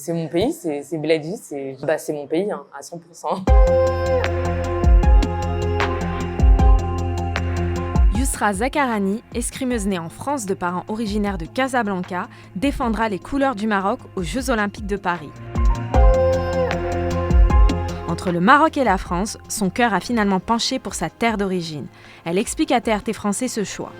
C'est mon pays, c'est Bladji, c'est mon pays hein, à 100%. Yousra Zakharani, escrimeuse née en France de parents originaires de Casablanca, défendra les couleurs du Maroc aux Jeux Olympiques de Paris. Entre le Maroc et la France, son cœur a finalement penché pour sa terre d'origine. Elle explique à TRT Français ce choix.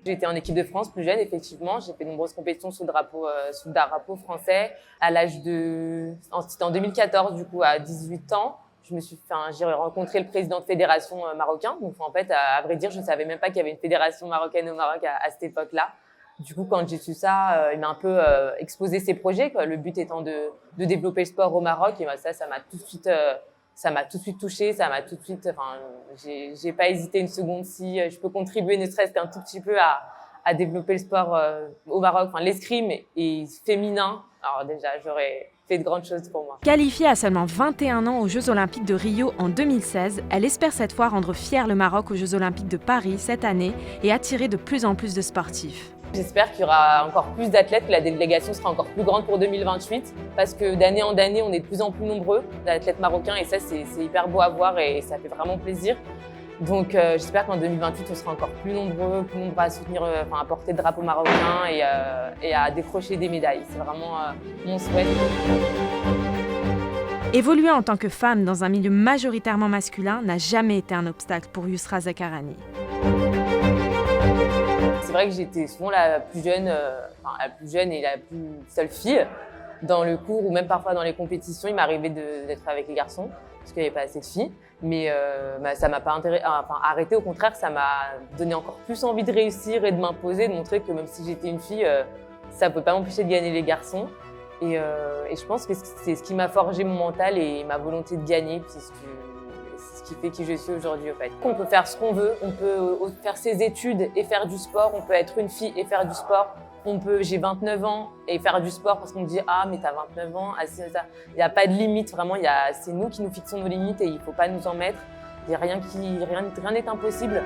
J'ai été en équipe de France plus jeune, effectivement. J'ai fait de nombreuses compétitions sous le drapeau français. C'était en 2014, du coup, à 18 ans. J'ai rencontré le président de fédération marocain. Donc, en fait, à vrai dire, je ne savais même pas qu'il y avait une fédération marocaine au Maroc à cette époque-là. Du coup, quand j'ai su ça, il m'a un peu exposé ses projets, quoi. Le but étant de développer le sport au Maroc. Et ça m'a tout de suite touchée, j'ai pas hésité une seconde si je peux contribuer ne serait-ce qu'un tout petit peu à développer le sport au Maroc, enfin l'escrime et féminin. Alors déjà, j'aurais fait de grandes choses pour moi. Qualifiée à seulement 21 ans aux Jeux Olympiques de Rio en 2016, elle espère cette fois rendre fier le Maroc aux Jeux Olympiques de Paris cette année et attirer de plus en plus de sportifs. J'espère qu'il y aura encore plus d'athlètes, que la délégation sera encore plus grande pour 2028, parce que d'année en année, on est de plus en plus nombreux d'athlètes marocains, et ça, c'est hyper beau à voir et ça fait vraiment plaisir. Donc, j'espère qu'en 2028, on sera encore plus nombreux à soutenir, à porter le drapeau marocain et à décrocher des médailles. C'est vraiment mon souhait. Évoluer en tant que femme dans un milieu majoritairement masculin n'a jamais été un obstacle pour Yousra Zakharani. C'est vrai que j'étais souvent la plus jeune et la plus seule fille dans le cours ou même parfois dans les compétitions. Il m'arrivait d'être avec les garçons parce qu'il n'y avait pas assez de filles. Mais ça m'a pas arrêté. Au contraire, ça m'a donné encore plus envie de réussir et de m'imposer, de montrer que même si j'étais une fille, ça ne peut pas m'empêcher de gagner les garçons. Et je pense que c'est ce qui m'a forgé mon mental et ma volonté de gagner. C'est ce qui fait qui je suis aujourd'hui, en fait. On peut faire ce qu'on veut, on peut faire ses études et faire du sport, on peut être une fille et faire du sport. J'ai 29 ans et faire du sport parce qu'on me dit « Ah, mais t'as 29 ans, ah, c'est ça ». Il n'y a pas de limite, vraiment, c'est nous qui nous fixons nos limites et il ne faut pas nous en mettre. Rien n'est impossible.